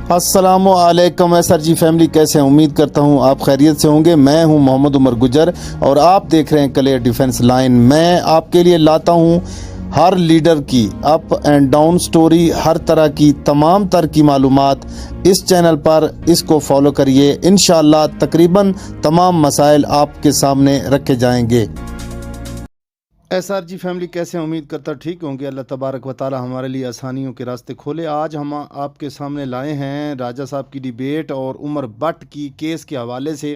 अस्सलामुअलैकुम सर जी फैमिली, कैसे हैं? उम्मीद करता हूं आप खैरियत से होंगे। मैं हूं मोहम्मद उमर गुजर और आप देख रहे हैं क्लियर डिफेंस लाइन। मैं आपके लिए लाता हूं हर लीडर की अप एंड डाउन स्टोरी, हर तरह की तमाम तरह की मालूमात इस चैनल पर। इसको फॉलो करिए, इंशाअल्लाह तकरीबन तमाम मसाइल आपके सामने रखे जाएंगे। SR जी फैमिली, कैसे हैं? उम्मीद करता ठीक होंगे। अल्लाह तबारक व ताला हमारे लिए आसानियों के रास्ते खोले। आज हम आपके सामने लाए हैं राजा साहब की डिबेट और उमर भट्ट की केस के हवाले से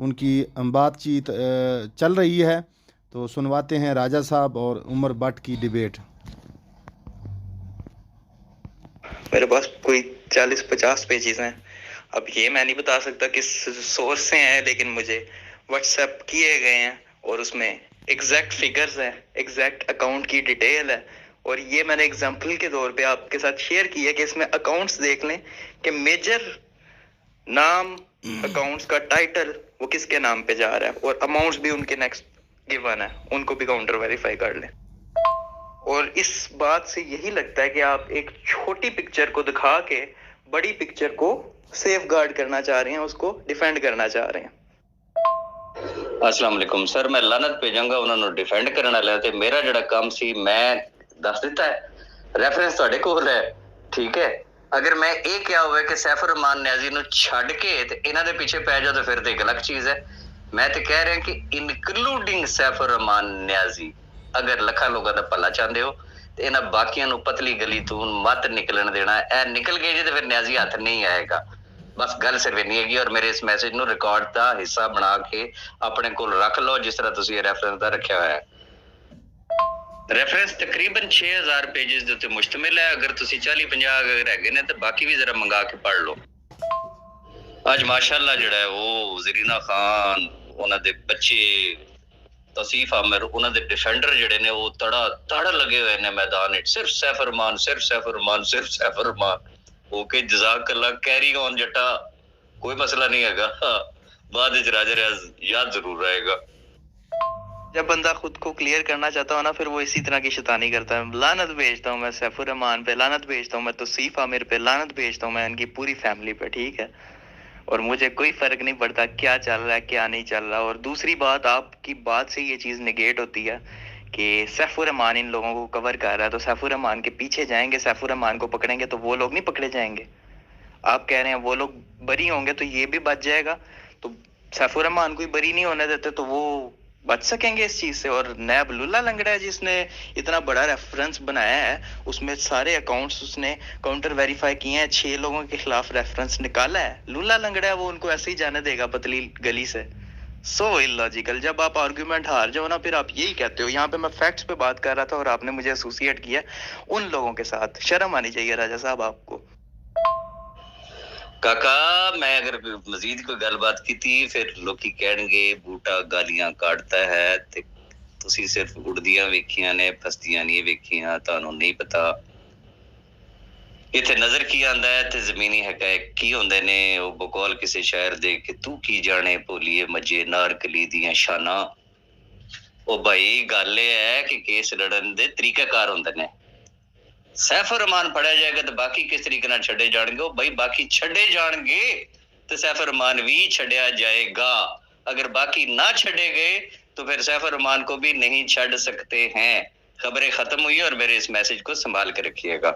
उनकी बातचीत चल रही है, तो सुनवाते हैं राजा साहब और उमर भट्ट की डिबेट। मेरे पास कोई 40-50 पेजेस हैं। अब ये मैं नहीं बता सकता किस सोर्स से हैं, लेकिन मुझे व्हाट्सएप किए गए हैं और उसमें एग्जैक्ट फिगर्स हैं, एग्जैक्ट अकाउंट की डिटेल है। और ये मैंने एग्जांपल के तौर पे आपके साथ शेयर किया कि इसमें अकाउंट्स देख लें कि मेजर नाम, अकाउंट्स का टाइटल वो किसके नाम पे जा रहा है और अमाउंट्स भी उनके नेक्स्ट गिवन है, उनको भी काउंटर वेरीफाई कर लें। और इस बात से यही लगता है कि आप एक छोटी पिक्चर को दिखा के बड़ी पिक्चर को सेफ गार्ड करना चाह रहे हैं, उसको डिफेंड करना चाह रहे हैं। अस्सलाम वालेकुम सर, मैं लानत भेजांगा उन्होंने डिफेंड करने वाले ते मेरा जड़ा काम सी मैं दस दिता है। रेफरेंस ਤੁਹਾਡੇ ਕੋਲ है, ठीक है। अगर मैं ये क्या हुआ कि सैफुर रहमान न्याजी ਨੂੰ ਛੱਡ ਕੇ ਤੇ ਇਹਨਾਂ ਦੇ ਪਿੱਛੇ ਪੈ ਜਾਓ तो फिर तो एक अलग चीज है। मैं तो कह रहा कि इंक्लूडिंग सैफुर रहमान न्याजी अगर ਲੱਖਾਂ ਲੋਕਾਂ ਦਾ ਭਲਾ ਚਾਹੁੰਦੇ ਹੋ ਤੇ ਇਹਨਾਂ ਬਾਕੀਆਂ ਨੂੰ ਪਤਲੀ ਗਲੀ ਤੋਂ ਮਤ ਨਿਕਲਣ ਦੇਣਾ। ਇਹ ਨਿਕਲ ਗਏ ਜੇ ਤੇ ਫਿਰ ਨਿਆਜ਼ੀ ਹੱਥ ਨਹੀਂ ਆਏਗਾ। बस गल सिर्फ इन्नी हैगी। और मेरे इस मैसेज ਨੂੰ रिकॉर्ड का हिस्सा बना के अपने को रख लो जिस तरह तुसी ये रेफरेंस का रखा हुआ है। रेफरेंस तकरीबन 6000 पेजेस ਦੇ ਉੱਤੇ ਮੁਸ਼ਤਮਿਲ ਹੈ। अगर तुसी 40-50 अगर हैगे ने तो बाकी भी जरा मंगा के पढ़ लो। ਅੱਜ माशाअल्लाह ਜਿਹੜਾ ਹੈ ਉਹ ਜ਼ਰੀਨਾ ਖਾਨ, ਉਹਨਾਂ ਦੇ ਬੱਚੇ तौसीफ आमिर, उन्होंने डिफेंडर ਜਿਹੜੇ ਨੇ ਉਹ ਤੜ ਲੱਗੇ ਹੋਏ ਨੇ मैदान ਵਿੱਚ। सिर्फ सैफुर रहमान, सिर्फ सैफुर रहमान, सिर्फ सैफुर रहमान। ओके, जज़ाकल्लाह, कैरी ऑन जट्टा, कोई मसला नहीं हैगा। बाद विच राजा रियाज याद जरूर रहेगा। जब बंदा खुद को क्लियर करना चाहता हो ना, फिर वो इसी तरह की शैतानी करता है। लानत भेजता हूँ मैं सैफुर रहमान पे, लानत भेजता हूँ मैं तौसीफ आमिर पे, लानत भेजता हूँ मैं इनकी पूरी फैमिली पे, ठीक है। और मुझे कोई फर्क नहीं पड़ता क्या चल रहा है क्या नहीं चल रहा। और दूसरी बात, आपकी बात से ये चीज नेगेट होती है कि सैफुर रहमान इन लोगों को कवर कर रहा है, तो सैफुर रहमान के पीछे जाएंगे, सैफुर रहमान को पकड़ेंगे तो वो लोग नहीं पकड़े जाएंगे। आप कह रहे हैं वो लोग बरी होंगे तो ये भी बच जाएगा, तो सैफुर रहमान को बरी नहीं होने देते तो वो बच सकेंगे इस चीज से। और नैब लुल्ला लंगड़ा है जिसने इतना बड़ा रेफरेंस बनाया है, उसमें सारे अकाउंट्स उसने काउंटर वेरीफाई किए हैं, 6 लोगों के खिलाफ रेफरेंस निकाला है। लुल्ला लंगड़ा है, वो उनको ऐसे ही जाने देगा पतली गली से। सो इलॉजिकल। जब आप आर्गुमेंट हार जाओ ना, फिर आप यही कहते हो। यहाँ पे मैं फैक्ट्स पे बात कर रहा था और आपने मुझे एसोसिएट किया उन लोगों के साथ। शर्म आनी चाहिए राजा साहब आपको। काका, मैं अगर मजीद कोई गलबात की थी फिर लोग कहणगे बूटा गालियां काटता है ते तुसी सिर्फ उड़दियां वेखियां ने, फसदियां नहीं वेखियां, तानू नहीं पता इत्थे नजर की आंदा है ते जमीनी हकायक की होंदे ने। ओ बकौल किसी शायर दे कि तू की जाने भोलिए मजे नारकली दियां शाना। ओ भाई गल है कि केस लड़न दे तरीकाकार होंदे ने। सैफुर रहमान फड़िया जाएगा तो बाकी किस तरीके नाल छड्डे जाणगे। भाई बाकी छड्डे जाणगे तो सैफुर रहमान भी छड्डिया जाएगा। अगर बाकी ना छड्डे गए तो फिर सैफुर रहमान को भी नहीं छड्ड सकते हैं। खबरें खत्म हुई और मेरे इस मैसेज को संभाल के रखिएगा।